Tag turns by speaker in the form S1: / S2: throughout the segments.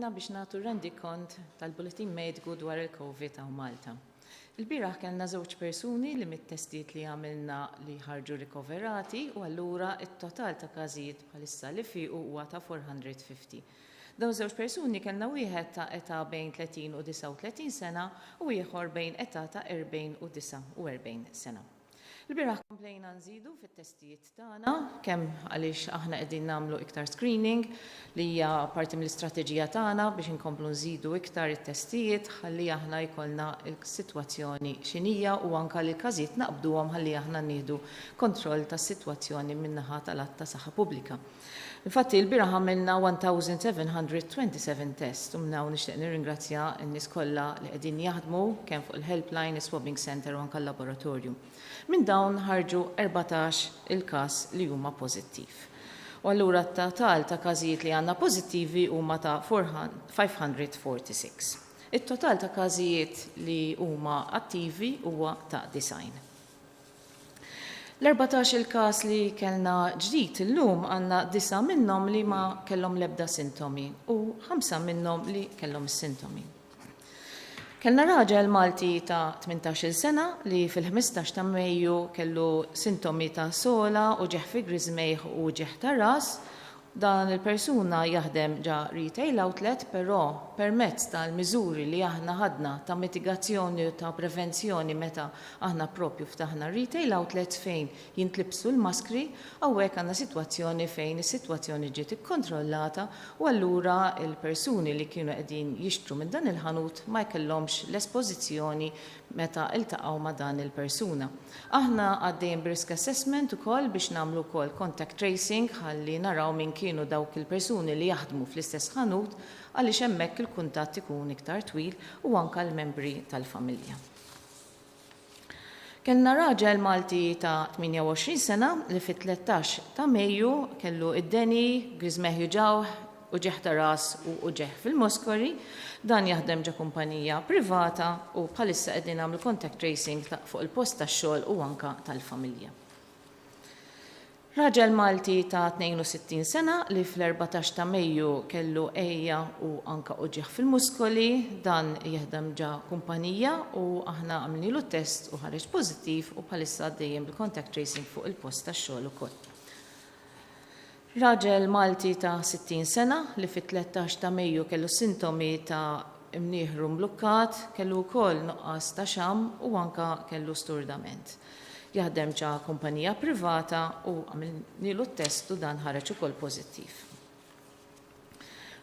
S1: Stedinna biex nagħtu rendikont tal-Bulletin Mediku dwar il-COVID hawn Malta. Il-bieraħ kellna żewġ persuni li mit-testijiet li għamilna li ħarġu rikoverati u allura it-total ta' każijiet bħalissa li fiequ huwa ta' 450. Dawn żewġ persuni kellna wieħed ta' età bejn 30 u 39 sena u ieħor bejn età ta' 40 u 49 sena. Il-bieraħ komplejna nżidu fit-testijiet tagħna kemm għaliex aħna qegħdin nagħmlu iktar screening li hija parti mill-istrateġija tagħna biex inkomplu nżidu iktar it-testijiet ħalli aħna jkollna l-sitwazzjoni x'inhija u anke li każijiet naqbduhom ħalli aħna nieħdu kontroll tas-sitwazzjoni min-naħa tal-att ta' saħħa pubblika. Infatti il-bieraħ għamilna 1727 test u minnaw nixtieq nirringrazzja n-nies kollha li qegħdin jaħdmu kemm fuq il-helpline, is-swabbing center u anke l-laboratorju. Minn dawn ħarġu 14 il-każ li huma pożittiv. U allura t-total ta' każijiet li għandna pożittivi huma ta' 546. It-total ta' każijiet li huma attivi huwa ta' 90. L-14 il-każ li kellna ġdid illum għandna 9 minnhom li ma kellhom l-ebda sintomi u 5 minnhom li kellhom is-sintomi. Kellna raġel Malti ta' 18 sena li fil-15 ta' Mejju kellu sintomi ta' sola u ġeħ fi griżmejħ u ġeħ ta' ras. Dan il-persuna jaħdem ġa retail outlet, però permezz tal-miżuri li aħna ħadna ta' mitigazzjoni u ta' prevenzjoni meta aħna propju ftaħna retail outlets fejn jintlibsu l-maskri, hawnhekk għandna sitwazzjoni fejn is-sitwazzjoni ġiet ikkontrollata u allura il-persuni li kienu qegħdin jixtru minn dan il-ħanut ma jkellhomx l-espożizzjoni meta iltaqgħu ma' dan il-persuna. Aħna għaddejjem b'risk assessment ukoll biex nagħmlu wkoll contact tracing ħalli naraw min kienu dawk il-persuni li jaħdmu fl-istess ħanut għaliex hemmhekk il-kuntatt ikun iktar twil u anke l-membri tal-familja. Kellna raġel Malti ta' 28 sena li fit-13 ta' Mejju kellu id-deni, griżmeħ ġawħ u ġeħ ta' ras u ġeħ fil-Moskori. Dan jaħdem ġa kumpanija privata u bħalissa qegħdin nagħmlu contact tracing fuq il-post tax-xogħol u anke tal-familja. Raġel Malti ta' 62 sena li fl-14 ta' Mejju kellu ejja u anke uġieħ fil-muskoli, dan jaħdem ġa kumpanija u aħna għamlilu test u ħareġ pożittiv u bħalissa għaddejjem bil-contact tracing fuq il-post tax-xogħol ukoll. Raġel Malti ta' 60 sena li fit-13 ta' Mejju kellu sintomi ta' imnieħru mblukkat, kellu wkoll nuqqas ta' xam u anke kellu sturdament. Jaħdem ġa kumpanija privata u għamilnilu t-test u dan ħareġ ukoll pożittiv.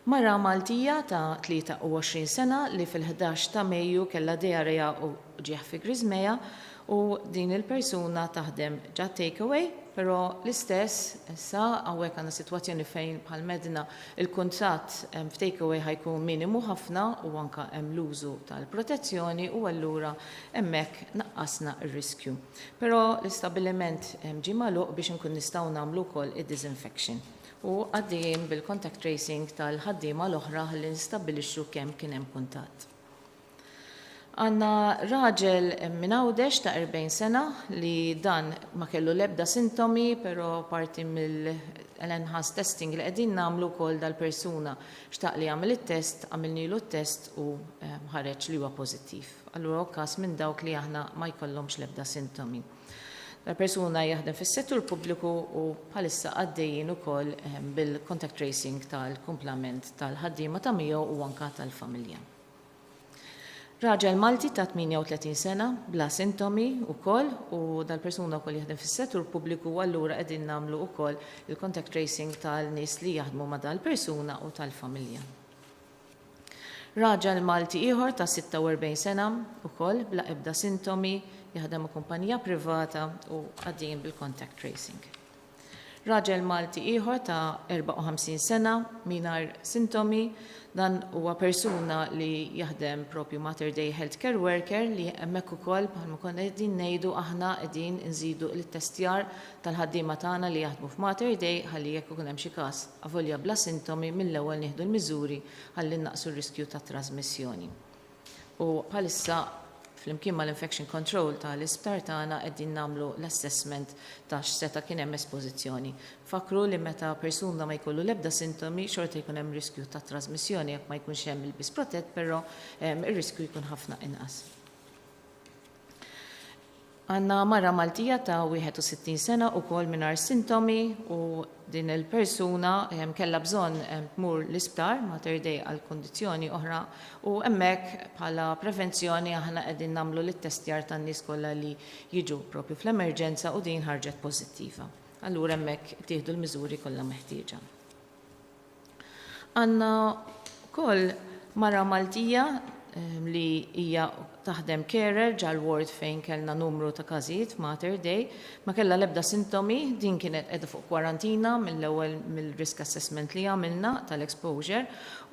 S1: Mara Maltija ta' 23 sena li fil-11 ta' Mejju kellha diarrea u ġieħ fi griżmeja u din il-persuna taħdem ġa takeaway, però l-istess issa hawnhekk għandna sitwazzjoni fejn bħal medna il-kuntratt f'takeaway ħajkun minimu ħafna u anke hemm l-użu tal-protezzjoni u allura hemmhekk naqqasna r-riskju. Però l-istabbiliment ġie magħluq biex inkun nistgħu nagħmlu wkoll id-disinfection u għaddejjin bil-contact tracing tal-ħaddiema l-oħra ħalli nistabbilixxu kemm kien hemm kuntatt. Għandna raġel minn Għawdex ta' 40 sena li dan ma kellu l-ebda sintomi, però parti mill-enhanced testing li qegħdin nagħmlu wkoll dal-persuna xtaq li jagħmel it-test, għamilnilu t-test u ħareġ li huwa pożittiv. Allura każ minn dawk li aħna ma jkollhomx l-ebda sintomi. Dal-persuna jaħdem fis-settur pubbliku u bħalissa għaddejjin ukoll bil-contact tracing tal-kumplament tal-ħaddiema ta' miegħu u anke tal-familja. Raġel Malti ta' 38 sena bla sintomi ukoll u dal-persuna wkoll jaħdem fis-settur pubbliku u allura qegħdin nagħmlu wkoll il-contact tracing tal-nies li jaħdmu ma' dal-persuna u tal-familja. Raġel Malti ieħor ta' 46 sena ukoll bla ebda sintomi jaħdem kumpanija privata u għaddejjin bil-contact tracing. Raġel Malti ieħor ta' 54 sena mingħajr sintomi, dan huwa persuna li jaħdem propju Mater Dei Healthcare Worker li hemmhekk ukoll bħalma konna qegħdin ngħidu aħna qegħdin inżidu l-testjar tal-ħaddiema tagħna li jaħdmu f'Mater Dei ħalli jekk ikun hemm xi każ avolja bla sintomi mill-ewwel nieħdu l-miżuri ħalli naqsu r-riskju ta' trasmissjoni. U bħalissa flimkien mal-infection control tal-isptar tagħna qegħdin nagħmlu l-assessment ta' x'seta kien hemm espożizzjoni. Fakru li meta persuna ma jkollu l-ebda sintomi xorta jkun hemm riskju ta' trasmissjoni jekk ma jkunx hemm il-bis protett, però ir-riskju jkun ħafna inqas. Għanna marra Maltija ta' 61 sena u kol minar sintomi u din il-persuna kella bżon tmur l-isptar Mater Dei għal kondizjoni oħra u emmek bħala prevenzjoni aħna qegħdin namlu l-testjar tan-nies kollha li jiġu propju fl-emerġenza u din ħarġet pożittiva. Allura emmek tieħdu l-miżuri kollha meħtieġa. Għanna kol marra Maltija li hija taħdem carer ġal ward fejn kellna numru ta' każijiet Mater Dei, ma kellha l-ebda sintomi, din kienet qiegħda fuq kwarantina mill-ewwel mill-risk assessment li għamilna tal-exposure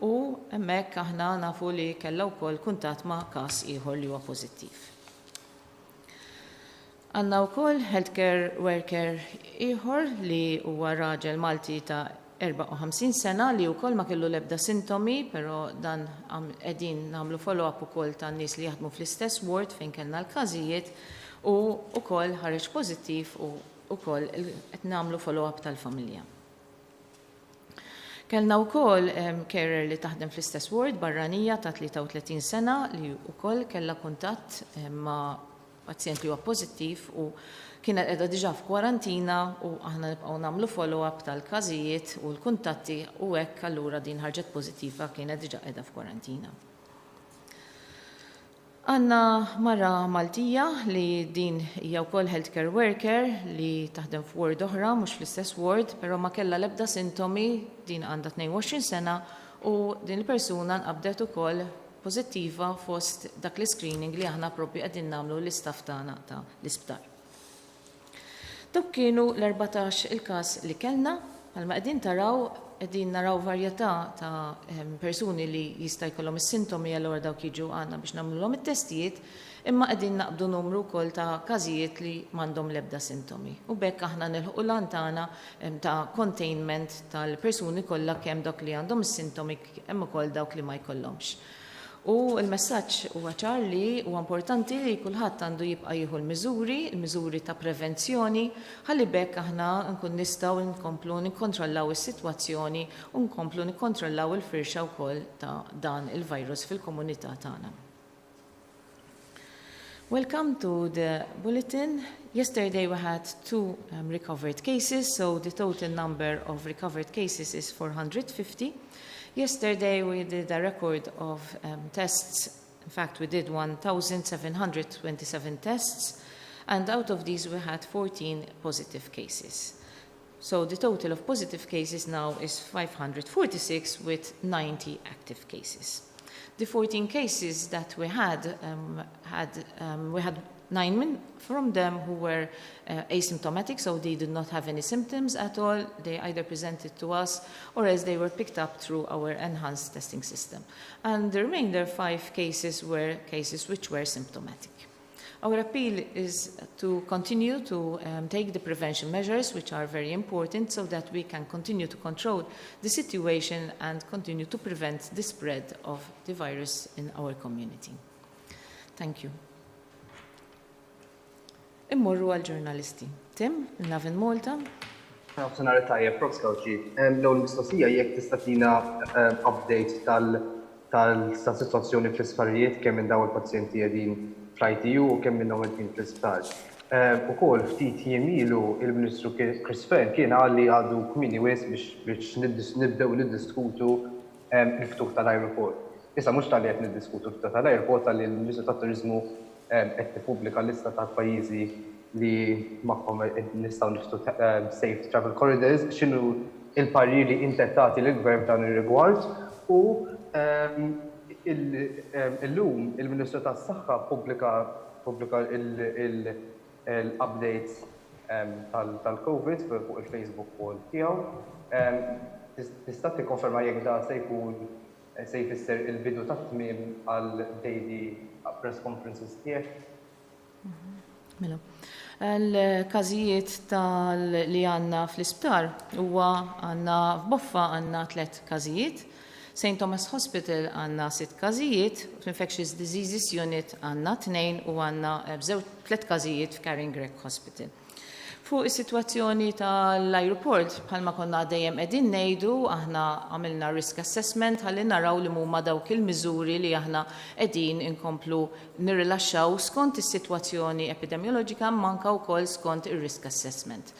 S1: u hemmhekk aħna nafu li kellha wkoll kuntatt ma' każ ieħor li huwa pożittiv. Għandna wkoll healthcare worker ieħor li huwa raġel Malti ta' 54 sena li wkoll ma kellu l-ebda sintomi, però dan qegħdin nagħmlu follow-up ukoll tan-nies li jaħdmu fl-istess ward fejn kellna l-każijiet u wkoll ħareġ pożittiv u wkoll qed nagħmlu follow-up tal-familja. Kellna wkoll carer li taħdem fl-istess ward barranija ta' 33 sena li wkoll kellha kuntatt ma' pazjent li huwa pożittiv u kienet qiegħda diġà f'kwarantina u aħna nibqgħu nagħmlu follow-up tal-każijiet u l-kuntatti u hekk allura din ħarġet pożittiva kienet diġà qiegħda f'kwarantina. Għandna marra Maltija li din hija wkoll healthcare worker li taħdem f'ward oħra mhux fl-istess ward, però ma kellha l-ebda sintomi, din għandha 22 sena u din il-persuna nqabdet ukoll pożittiva fost dak l-screening li aħna propri qegħdin nagħmlu l-istaff tagħna ta' l-isptar. Dawk kienu l-14 il-każ li kellna, bħalma qegħdin naraw varjetà ta' persuni li jista' jkollhom is-sintomi allura dawk jiġu għandna biex nagħmluhom it-testijiet, imma qegħdin naqbdu numru wkoll ta' każijiet li m'għandhom l-ebda sintomi. U bekk aħna nilħu l-għan tagħna ta' containment tal-persuni kollha kemm dawk li għandhom is-sintomi hemm ukoll dawk li ma jkollhomx. U l-messaġġ huwa ċar li huwa importanti li kulħadd għandu jibqa' jieħu l-miżuri ta' prevenzjoni, ħalli bekk aħna nkun nistgħu nkomplu nikkontrollaw is-sitwazzjoni u nkomplu nikkontrollaw il-firxa wkoll ta' dan il-virus fil-komunità tagħna. Welcome to the bulletin. Yesterday we had 2 recovered cases, so the total number of recovered cases is 450. Yesterday we did a record of tests. In fact, we did 1,727 tests, and out of these we had 14 positive cases. So the total of positive cases now is 546 with 90 active cases. The 14 cases that we had, we had 9 from them who were asymptomatic, so they did not have any symptoms at all. They either presented to us or as they were picked up through our enhanced testing system. And the remainder 5 cases were cases which were symptomatic. Our appeal is to continue to take the prevention measures, which are very important, so that we can continue to control the situation and continue to prevent the spread of the virus in our community. Thank you. Immorru għal-ġurnalisti. Tim, Navin Malta.
S2: Għafsanari tajja, Prof. Skawċi. L-għol mistoqsija jek tistatina update tal-situazzjoni fl-isfarijiet kemm minn daw il-pazjenti għedin fl-ITU u kemm minn daw il-tin fl-isptar. U kol, ftit jemilu il-Ministru Chris Fenn kien għalli għadu kmini wis biex nibdew niddiskutu il-ftuħ tal-aeroport. Issa mux tal-li għet niddiskutu il-ftuħ tal-aeroport tal-li l-Ministru tat-Turizmu qed tippubblika lista ta' pajjiżi li magħhom nistgħu niftu safe travel corridors, x'inhu il-pariri intettati lill-Gvern dan ir-rigward u illum il-Ministru tas-Saħħa pubblika l-updates tal-COVID fuq il-Facebook wall tiegħu. Tista' tikkonferma jekk da se jfisser il-bidu tat-tmiem għal daily press conferences tiegħek?
S1: Mela. L-każijiet li għandna fl-isptar huwa għandna f'Boffa għandna 3 każijiet. St. Thomas Hospital għanna 6 każijiet, fl-Infectious Diseases Unit għanna 2 u għanna 3 każijiet f'Caring Greg Hospital. Fuq is-sitwazzjoni tal-aeroport, bħalma konna dejjem qegħdin ngħidu, aħna għamilna risk assessment ħalli naraw li huma dawk il-miżuri li aħna qegħdin inkomplu nirrilaxxaw skont is-sitwazzjoni epidemioloġika manka wkoll skont ir-risk assessment.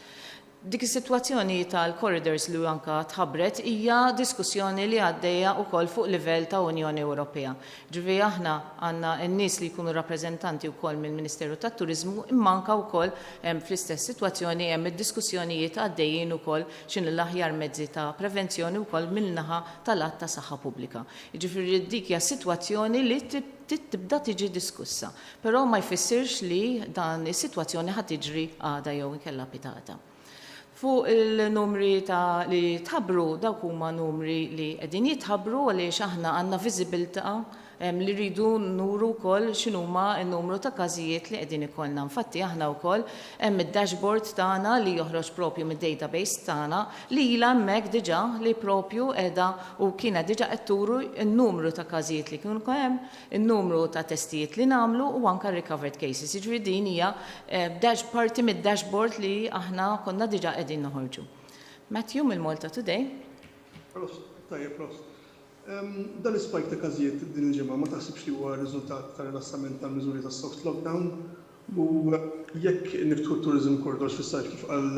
S1: Dik is-sitwazzjoni tal-corridors li anka tħabbret hija diskussjoni li għaddejja wkoll fuq livell ta' Unjoni Ewropea. Ġifieri aħna għandna n-nies li jkunu rappreżentanti wkoll mill-Ministeru tat-Turiżmu imma anke wkoll fl-istess sitwazzjoni hemm id-diskussjonijiet għaddejjin ukoll x'inhu l-aħjar mezzi ta' prevenzjoni wkoll mill-naħa tal-att ta' saħħa pubblika. Jiġifieri dik hija sitwazzjoni li tibda tiġi diskussa, però ma jfissirx li dan is-sitwazzjoni ħadd tiġri għada jew inkella pitata. Fuq il-numri li tħabbru, dawk huma numri li qegħdin jitħabbru għaliex aħna għandna viżibilità li rridu nuru wkoll x'inhuma n-numru ta' każijiet li qegħdin ikollna. Infatti aħna wkoll hemm id-dashboard tagħna li joħroġ propju mid-database tagħna li ilha hemmhekk diġà li propju qiegħda u kienet diġà qed turu n-numru ta' każijiet li kienu hemm, in-numru ta' testijiet li nagħmlu u anke recovered cases. Jiġifieri din hija parti mid-dashboard li aħna konna diġà qegħdin noħorġu. Matthew mill-Malta Today.
S3: Tajjeb, prost. Dan is-spike ta' każijiet din il-ġimgħa ma taħsibx li huwa riżultat ta' rilassament tal-miżuri ta' soft lockdown u jekk niftħu tourism corridors fis-sajf kif qal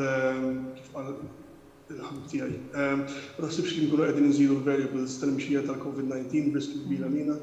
S3: il-ħabib tiegħi. Ma taħsibx li nkunu qegħdin inżidu l-variables tal-mixija tal-COVID-19 b'riskju kbira lina?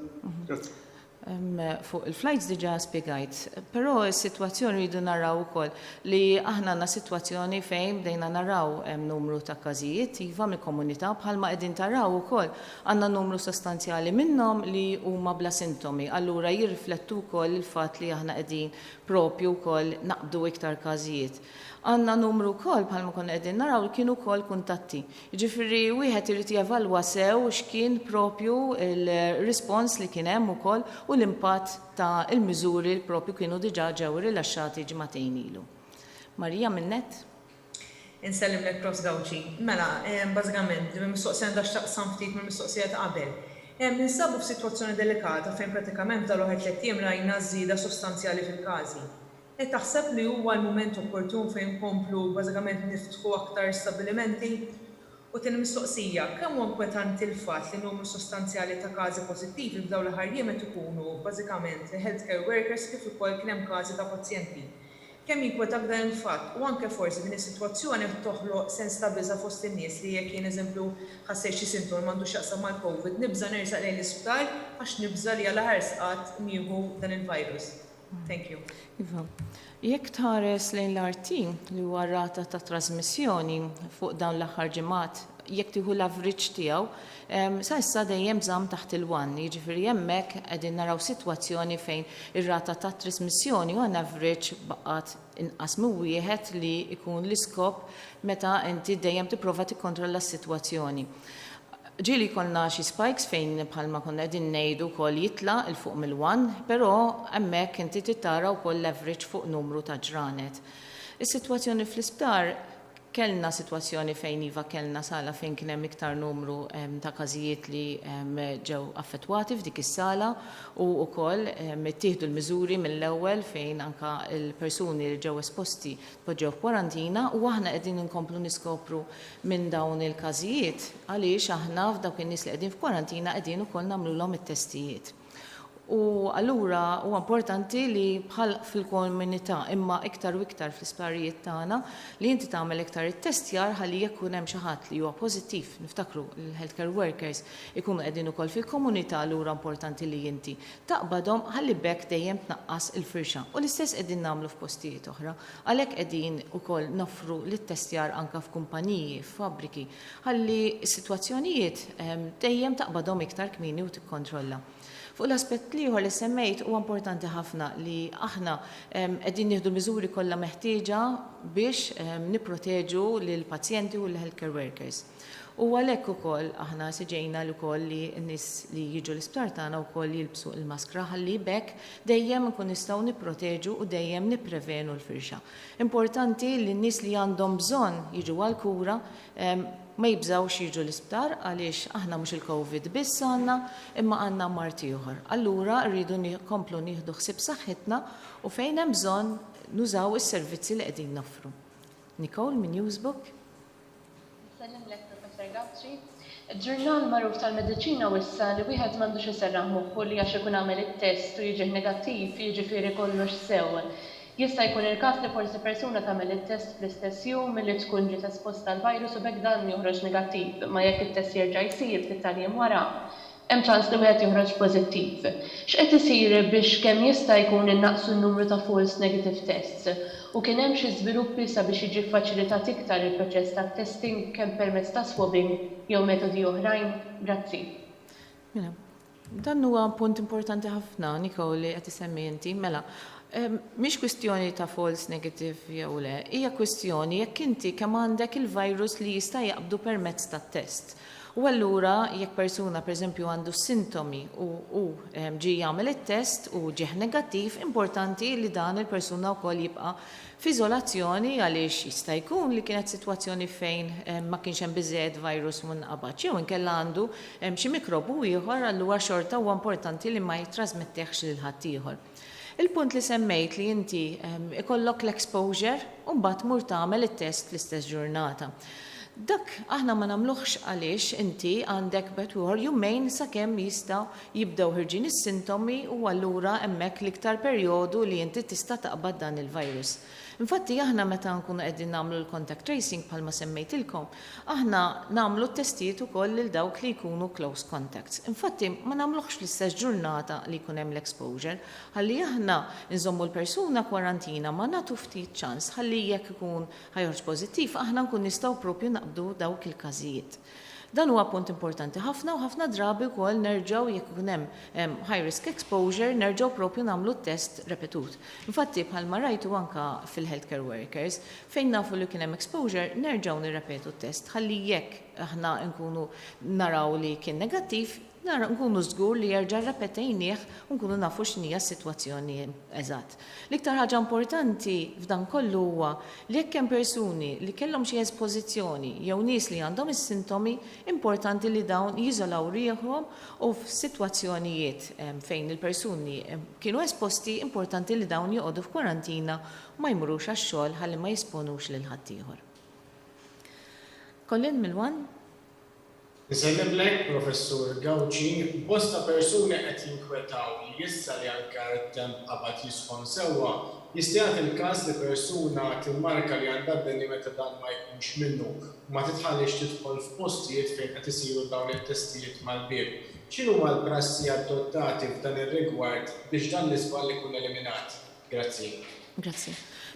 S3: Grazzi.
S1: Fuq il-flights diġà spjegajt, però s-sitwazzjoni rridu naraw ukoll li aħna għandna sitwazzjoni fejn bdejna naraw numru ta' każijiet iva mill-komunità bħalma qegħdin taraw ukoll għandna numru sostanzjali minnhom li huma bla sintomi. Allura jirriflettu wkoll il-fatt li aħna qegħdin propju wkoll naqbdu iktar każijiet. Għandna numru wkoll bħalma konna qegħdin naraw li kienu wkoll kuntatti. Jiġifieri wieħed irid jevalwa sew x'kien propju il-rispons li kien hemm ukoll u l-impatt ta' il-miżuri li propju kienu diġà ġew rilaxxati ġimagħtejn ilu. Marija Minnet?
S4: Insellimlek Prof. Gawċi. Mela, bażikament, mistoqsija għandha x'taqsam ftit mill-mistoqsija ta' qabel. Ninsabu f'sitwazzjoni delikata fejn pratikament dal-oħed 3 ijiem rajna żieda sostanzjali fil-każi. Taħseb li huwa l-mument opportun fejn nkomplu bażikament niftħu aktar stabilimenti? U tieni mistoqsija, kemm huwa inkwetanti l-fatt li numru sostanzjali ta' każi pożittivi f'dawn l-aħħar jiem qed ikunu bażikament healthcare workers kif ukoll kien hemm każi ta' pazjenti. Kemm jinkwetak dan il-fatt u anke forsi din is-sitwazzjoni qed toħloq sens ta' biża' fost in-nies li jekk jien eżempju ħassejt xi sintom m'għandux x'jaqsam mal-COVID, nibża nersaq lejn l-isptar għax nibża li għal ħarsqat nieħu dan il-virus. Thank you.
S1: Iva, jekk tħares lejn l-RT li huwa rata ta' trasmissjoni fuq dawn l-aħħar ġimgħat, jekk tieħu l-average tiegħu, sa issa dejjem żamm taħt il-1, jiġifieri hemmhekk qegħdin naraw sitwazzjoni fejn ir-rata ta' trasmissjoni huwa average baqgħet inqas minn wieħed li jkun l-iskop meta inti dejjem tipprova tikkontrolla s-sitwazzjoni. Ġieli konna xi spikes fejn bħalma konna qegħdin ngħidu wkoll jitla' il fuq mill-1, però hemmhekk inti titara wkoll l-average fuq numru ta' ġranet. Is-sitwazzjoni fl-isptar kellna sitwazzjoni fejn iva kellna sala fejn kien hemm iktar numru ta' każijiet li ġew affettwati f'dik is-sala u wkoll ittieħdu l-miżuri mill-ewwel fejn anke l-persuni li ġew esposti tpoġġew f'kwarantina u aħna qegħdin inkomplu niskopru minn dawn il-każijiet għaliex aħna f'dawk in-nies li qegħdin f'kwarantina qegħdin ukoll nagħmluhom it-testijiet. U allura huwa importanti li bħal fil-komunità imma iktar u iktar fl-isptarijiet tagħna li inti tagħmel iktar it-testjar ħalli jekk hemm xi ħadd li huwa pożittiv, niftakru l-healthcare workers ikunu qegħdin ukoll fil-komunità allura importanti li inti taqbadhom ħalli bekk dejjem tnaqqas il-firxa. U l-istess qegħdin nagħmlu f'postijiet oħra. Għalhekk qegħdin ukoll noffru lit-testjar anke f'kumpaniji, f'fabbriki, ħalli s-sitwazzjonijiet dejjem taqbadhom iktar kmieni u tikkontrolla. Fuq l-aspett ieħor li semmejt huwa importanti ħafna li aħna qegħdin nieħdu miżuri kollha meħtieġa biex nipproteġu lill-pazjenti u l-healthcare workers. U għalhekk ukoll aħna siġejna l-ukoll li n-nies li jiġu l-isptar tagħna wkoll jilbsu l-maskra ħalli bekk dejjem nkun nistgħu nipproteġu u dejjem nipprevenu l-firxa. Importanti li n-nies li għandhom bżonn jiġu għall-kura ma jibżawx jiġu l-isptar għaliex aħna mhux il-COVID biss għandna imma għandna marti oħra. Allura rridu nkomplu nieħdu ħsieb saħħitna u fejn hemm bżonn nużaw is-servizzi li qegħdin noffru. Nicole minn Newsbook.
S5: Sallim lek, Professor Gawci. Il-ġurnal magħruf tal-mediċina wissa li wieħed m'għandux iserraħ moħħu li għax ikun għamel it-test u jiġi negattiv, jiġifieri kollox sew. Jista' jkun il-każ li forsi persuna tagħmel it-test fl-istess jum milli tkun ġiet esposta l-virus u bekk dan joħroġ negattiv, ma jekk it-test jerġa' jsir fit-tagħlim wara, hemm ċans li wieħed joħroġ pożittiv. X'qed isir biex kemm jista' jkun innaqsu n-numru ta' false negative tests u kien hemm xi żviluppi sabiex jiġi faċilitat iktar il-proċess tat-testing kemm permezz ta' swabbing jew metodi oħrajn? Grazzi.
S1: Mela, dan huwa punt importanti ħafna, Nicole, li qed isemmi inti, mela. Mhix kwistjoni ta' false negative jew le, hija kwistjoni jekk inti kemm għandek il-virus li jista' jaqbdu permezz tat-test. U allura jekk persuna pereżempju għandu sintomi u ġie jagħmel it-test u ġieħ negattiv, importanti li dan il-persuna wkoll jibqa' f'iżolazzjoni għaliex jista' jkun li kienet sitwazzjoni fejn ma kienx hemm biżżejjed virus munqabad jew inkella għandu xi mikrobu ieħor allura xorta huwa importanti li ma jittrasmetteħx lil ħadd ieħor. Il-punt li semmejt li inti ikollok l-exposure u mbagħad mur tagħmel it-test fl-istess ġurnata. Dak aħna ma nagħmluhx għaliex inti għandek betwar jumejn sakemm jistgħu jibdew ħirġin is-sintomi u allura hemmhekk l-iktar perjodu li inti tista' taqbad dan il-virus. Infatti aħna meta nkunu qegħdin nagħmlu l-contact tracing bħalma semmejtilkom, aħna nagħmlu t-testijiet ukoll lil dawk li jkunu close contacts. Infatti ma nagħmluhx l-istess ġurnata li jkun hemm l-exposure, ħalli aħna nżommu l-persuna kwarantina ma nagħtu ftit ċans ħalli jekk ikun ħajħorġ pożittiv aħna nkun nistgħu proprju naqbdu dawk il-każijiet. Dan huwa punt importanti ħafna u ħafna drabi wkoll nerġgħu jekk ikun hemm high risk exposure nerġgħu proprju nagħmlu test repetut. Infatti bħalma rajtu anke fil-healthcare workers fejn nafu li kien hemm exposure nerġgħu nirrepetu t-test ħalli jekk aħna nkunu naraw li kien negattiv nkunu żgur li jerġa' rrepetejnieh u nkunu nafu x'inhija s-sitwazzjoni eżatt. L-iktar ħaġa importanti f'dan kollu huwa li jekk hemm persuni li kellhom xi espożizzjoni jew nies li għandhom is-sintomi, importanti li dawn jiżolaw riehom u f'sitwazzjonijiet fejn il-persuni kienu esposti, importanti li dawn joqogħdu f'kwarantina u ma jmurux għax-xogħol ħalli ma jisponux lil ħadd ieħor. Colin Milwan.
S6: Nisellem lek, Professur Gawci, bosta persuni qed jinkwetaw li issa li anke t-temp qabad jisħon sewwa, jista' jagħti il-każ li persuna timmarka li għandha d-deni meta dan ma jkunx minnu u ma titħallix tidħol f'postijiet fejn qed isiru dawn it-testijiet mal-bieb. X'inhu huma l-prassi adottati f'dan ir-rigward biex dan l-isball ikun eliminat? Grazzi.
S1: Grazzi.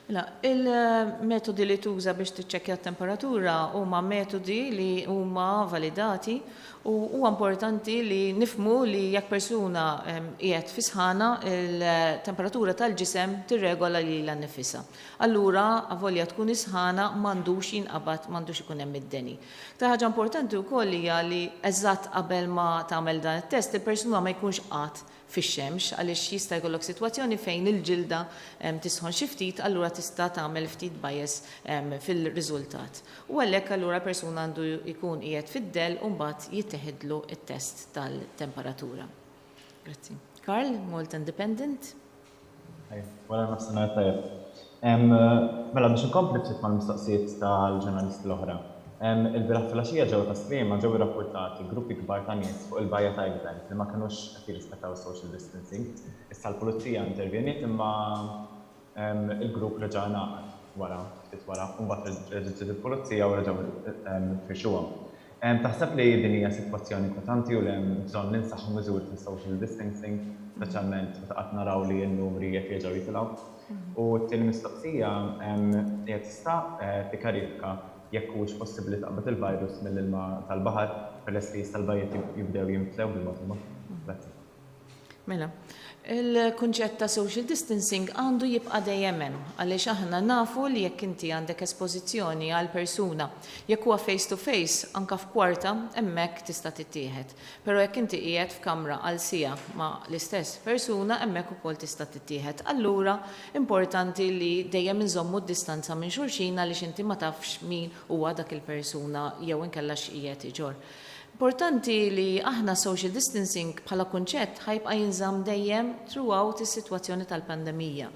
S1: Mela, il-metodi li tuża biex tiċċekkja t-temperatura huma metodi li huma validati u huwa importanti li nifhmu li jekk persuna qiegħed fi sħana il-temperatura tal-ġisem tirregola lilha nnifisha. Allura avolja tkun isħana m'għandux jinqabad, m'għandux ikun hemm id-deni. Ta' ħaġa importanti wkoll hija li eżatt qabel ma tagħmel dan it-test il-persuna ma jkunx qatt fix-xemx għaliex jista' jkollok sitwazzjoni fejn il-ġilda tisħon xi ftit, allura tista' tagħmel ftit bias fil-riżultat. U għalhekk allura persuna għandu jkun qiegħed fid-del u mbagħad jittieħedlu t-test tal-temperatura. Grazzi. Karl, Malt Independent.
S7: Wara nafsinhar tajjeb. Mela biex inkompli ftit mal-mistoqsijiet tal-ġurnalisti l-oħra. Il-biraħ fil-għaxija ġew tas-sliema ġew irrappurtati gruppi kbar ta' nies fuq il-bajja ta' Egdent li ma kinux qed jirrispettaw social distancing. Issa l-pulizija intervjeniet imma il-grupp reġa' ngħaqad wara ftit wara u mbagħad reġgħet il-pulizija u reġgħu tfixxuhom. Taħseb li din hija sitwazzjoni importanti u li hemm bżonn ninsaħħu miżuri ta' social distancing, speċjalment meta qatt naraw li n-numri qed jerġgħu jitilgħu. U t-tieni mistoqsija hija tista' tikkarifika jekk hux possibbli taqbad il-virus mill-ilma tal-baħar peress li jista' l-bajjiet jibdew jimtlew bil-mod. Grazzi.
S1: Mela, Il-kunċett ta' social distancing għandu jibqa' dejjem hemm għaliex aħna nafu li jekk inti għandek espożizzjoni għal persuna jekk huwa face to face anke f'kwarta hemmhekk tista' tittieħed. Però jekk inti qiegħed f'kamra għal sija ma' l-istess persuna hemmhekk ukoll tista' tittieħed. Allura importanti li dejjem inżommu d-distanza minn xulxin għaliex inti ma tafx min huwa dak il-persuna jew inkella x'qiegħed iġor. Importanti li aħna social distancing bħala kunċett ħajbqa' jinżamm dejjem throughout is-sitwazzjoni tal-pandemija.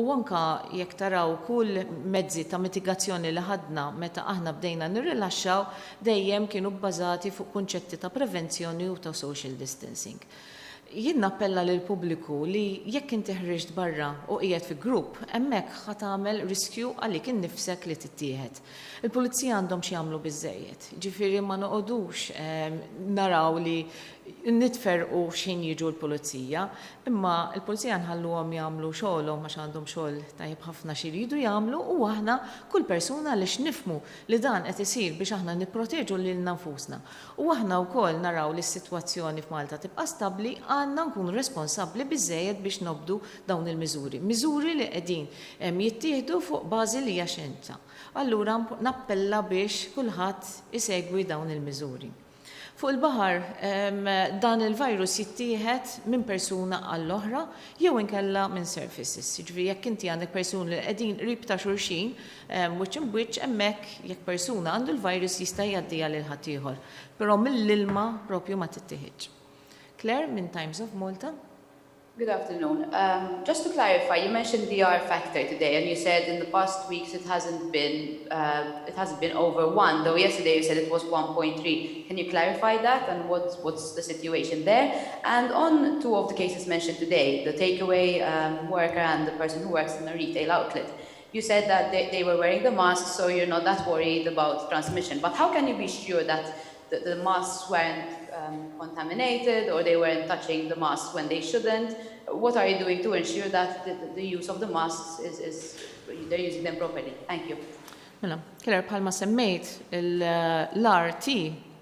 S1: U anka jekk taraw kull mezzi ta' mitigazzjoni li ħadna meta aħna bdejna nirrilaxxaw dejjem kienu bbażati fuq kunċetti ta' prevenzjoni u ta' social distancing. Jien nappella lil pubbliku li jekk inti ħriġt barra u qiegħed fi grupp, hemmhekk ħa tagħmel riskju għalik innifsek li tittieħed. Il-pulizija għandhom xi jagħmlu biżejjed. Ġifieri ma noqogħdux naraw li nitferqu x'in jiġu l-pulizija, imma l-pulizija nħalluhom jagħmlu xogħolhom għax għandhom xogħol tajjeb ħafna xi jridu jagħmlu u aħna kull persuna li x'nifhmu li dan qed isir biex aħna nipproteġu lil nfusna. U aħna wkoll naraw li s-sitwazzjoni f'Malta tibqa' stabbli għandna nkunu responsabbli biżejjed biex nobdu dawn il-miżuri. Miżuri li qegħdin jittieħdu fuq bażi li hija xjenza. Allura nappella biex kulħadd isegwi dawn il-miżuri. Fuq il-baħar dan il-virus jittieħed minn persuna għall-oħra jew inkella minn surfaces. Ġifieri jekk inti għandek persuni li qegħdin qrib ta' xulxin, wiċċ in wiċċ hemmhekk jekk persuna għandu l-virus jista' jgħaddiha lil ħadd ieħor. Però mill-ilma propju ma tittieħedx. Claire minn Times of Malta.
S8: Good afternoon. Just to clarify, you mentioned the R factor today, and you said in the past weeks it hasn't been over 1, though yesterday you said it was 1.3. Can you clarify that and what's the situation there? And on two of the cases mentioned today, the takeaway worker and the person who works in a retail outlet, you said that they were wearing the masks, so you're not that worried about transmission. But how can you be sure that the masks weren't contaminated or they weren't touching the masks when they shouldn't? What are you doing to ensure that the use of the masks they're using them properly? Thank you.
S1: Mela, Claire, bħalma semmejt l-RT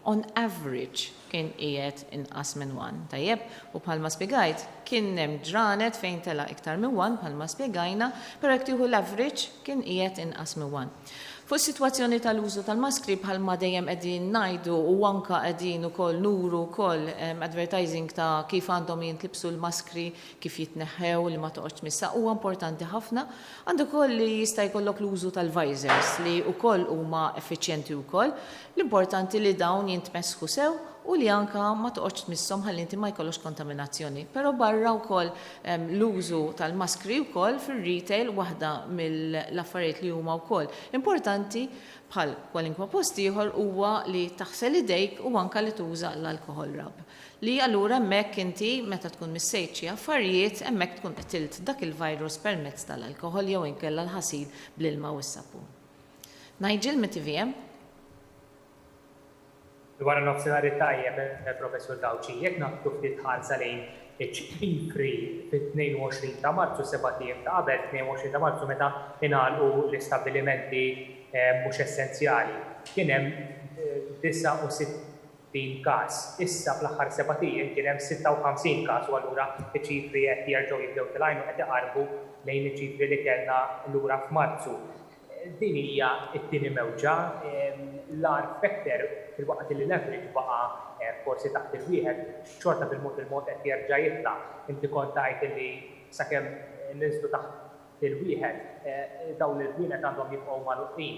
S1: on average kien qiegħed inqas minn 1. Tajjeb, u bħalma spjegajt kien hemm ġranet fejn tela iktar minn 1 bħalma spjegajna, però jekk tieħu l-average kien qiegħed inqas minn 1. Fuq is-sitwazzjoni tal-użu tal-maskri bħalma dejjem qegħdin ngħidu u anke qegħdin ukoll nuru wkoll advertising ta' kif għandhom jintlibsu l-maskri, kif jitneħħew li ma toqgħodx missa huwa importanti ħafna. Għandu wkoll li jista' jkollok l-użu tal-visors li wkoll huma effiċjenti wkoll. L-importanti li dawn jintmesħu sew u li anka ma toqgħodx tmisshom ħalli inti ma jkollokx kontaminazzjoni. Però barra wkoll l-użu tal-maskri wkoll fir-retail waħda mill-affarijiet li huma wkoll importanti bħal kwalinkwa post ieħor huwa li taħsel idejk u anke li tuża l-alkohol rab. Li allura hemmhekk inti meta tkun missejt xi affarijiet hemmhekk tkun qtilt dak il-virus permezz tal-alkohol jew inkella l-ħasil bl-ilma u s-sapun. Nigel mit-TVM.
S9: Wara nofsinhar tajjeb, Professur Gawci, jekk nagħtu ftit ħarsa lejn iċ-ċifri fit-22 ta' Marzu, 7 ijiem ta' qabel, 22 ta' Marzu meta ingħalqu l-istabbilimenti mhux essenzjali. Kien hemm 69 każ. Issa fl-aħħar 7 ijiem kien hemm 56 każ u allura iċ-ċifri qed jerġgħu jibdew tilgħinu qed iqarbu lejn iċ-ċifri li kellna lura f'Marzu. Din hija t-tieni mewġa, l-R factor fil-waqt li l-average baqa' forsi taħt il-wieħed, xorta bil-mod qed jerġa' jitla'. Inti kont tgħid li sakemm niżlu taħt il-wieħed dawn il-wieħed għandhom jibqgħu magħluqin.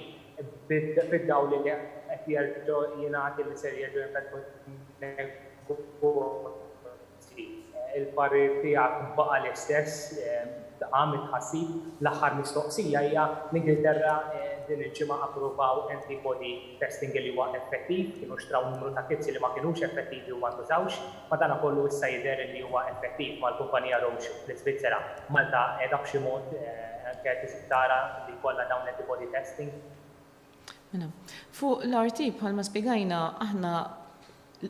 S9: Bid-dawl li qed jerġgħu jingħati li ser jerġgħu jinfetħu il-parir tiegħek baqa' l-istess għamil ħassib l-aħħar mistoqsija hija l-Ingilterra din il-ġimgħa approvaw antibody testing li huwa effettiv, kienu xtraw numru ta' kizzi li ma kienux effettivi u ma ntużawx, ma dan kollu issa jidher li huwa effettiv mal-kumpanija Roche fl-Iżvizzera. Malta qiegħda b'xi mod anke tara li jkollha dawn antibody testing.
S1: Fuq l-RT bħalma spjegajna aħna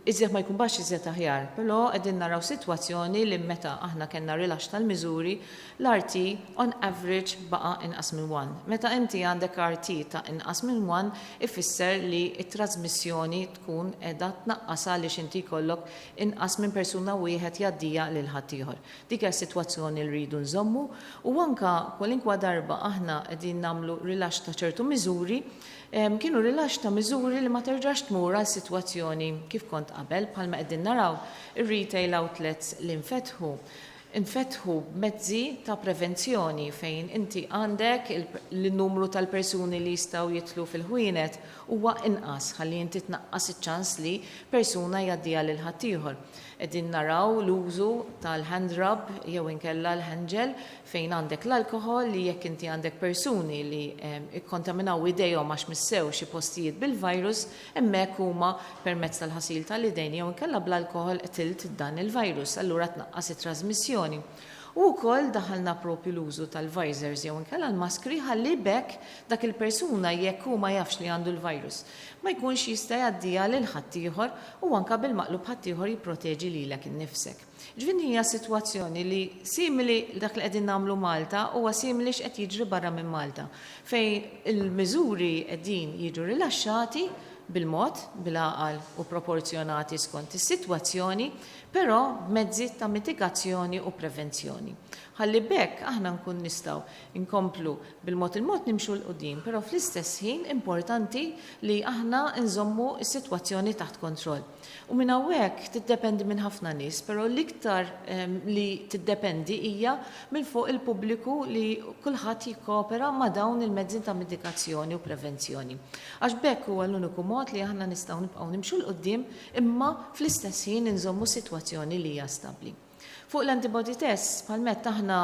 S1: iżjed ma jkun baxx iżjed aħjar, però qegħdin naraw sitwazzjoni li meta aħna kellna rilax tal-miżuri, l-RT on average baqa' inqas minn 1. Meta inti għandek RT ta' inqas minn 1, ifisser li t-trasmissjoni tkun qiegħda tnaqqas għaliex inti jkollok inqas minn persuna wieħed jgħaddija lil ħadd ieħor. Dik hija sitwazzjoni li rridu nżommu u anke kwalinkwa darba aħna qegħdin nagħmlu rilax ta' ċertu miżuri, kienu rilax ta' miżuri li ma terġax tmur għal sitwazzjoni kif kont qabel bħalma qegħdin naraw ir-retail outlets li infetħu mezzi ta' prevenzjoni fejn inti għandek l-numru tal-persuni li jistgħu jitlu fil-ħwienet huwa inqas ħalli inti tnaqqas iċ-ċans li persuna jgħaddija lil ħadd ieħor. Qegħdin naraw l-użu tal-hand rub jew inkella l-handgel fejn għandek l-alkohol li jekk inti għandek persuni li ikkontaminaw idejhom għax missew xi postijiet bil-virus, hemmhekk huma permezz tal-ħasil tal-idejn jew inkella bl-alkohol qtilt dan il-virus, allura tnaqqas it-trasmissjoni. U wkoll daħalna propju l-użu tal-visors jew inkella l-maskri ħalli bekk dak il-persuna jekk hu ma jafx li għandu l-virus ma jkunx jista' jgħaddija lil ħadd ieħor u anke bil-maqlub ħadd ieħor jipproteġi lilek innifsek. Ġifieri hija sitwazzjoni li simili dak li qegħdin nagħmlu Malta huwa simili x'qed jiġri barra minn Malta fejn il-miżuri qegħdin jiġu rilaxxati bil-mod, bil-għaqal u proporzjonati skont is-sitwazzjoni, però b'mezzi ta' mitigazzjoni u prevenzjoni. Ħalli bekk aħna nkun nistgħu inkomplu bil-mod il-mod nimxu l-qudiem, però fl-istess ħin importanti li aħna nżommu s-sitwazzjoni taħt kontroll. U minn hawnhekk tiddependi minn ħafna nies, però l-iktar li tiddependi hija minn fuq il-pubbliku li kulħadd jikkopera ma' dawn il-mezzi ta' mitigazzjoni u prevenzjoni. Għax bekk huwa l-uniku mod li aħna nistgħu nibqgħu nimxu l-qudiem imma fl-istess ħin inżommu sitwazzjoni li hija stabbli. Fuq l-antibody tests, bħalmet aħna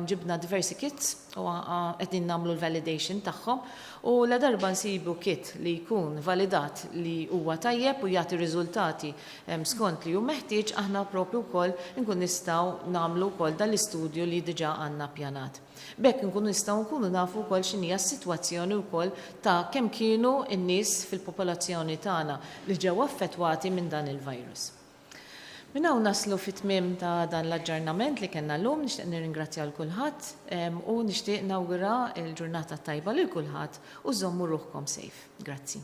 S1: ġibna diversi kits u qegħdin nagħmlu l-validation tagħhom u la darba nsibu kit li jkun validat li huwa tajjeb u jagħti riżultati skont li hu meħtieġ aħna propju wkoll nkun nistgħu nagħmlu wkoll dal-istudju li diġà għandna ppjanat. Bekk nkunu nistgħu nkunu nafu wkoll x'inhija s-sitwazzjoni wkoll ta' kemm kienu n-nies fil-popolazzjoni tagħna li ġew affettwati minn dan il-virus. Min hawn naslu fit-tmiem ta' dan l-aġġornament li kellna llum, nixtieq nirringrazzja l kulħadd u nixtieq nawgura l-ġurnata tajba lil kulħadd u żommu ruħkom sejf. Grazzi.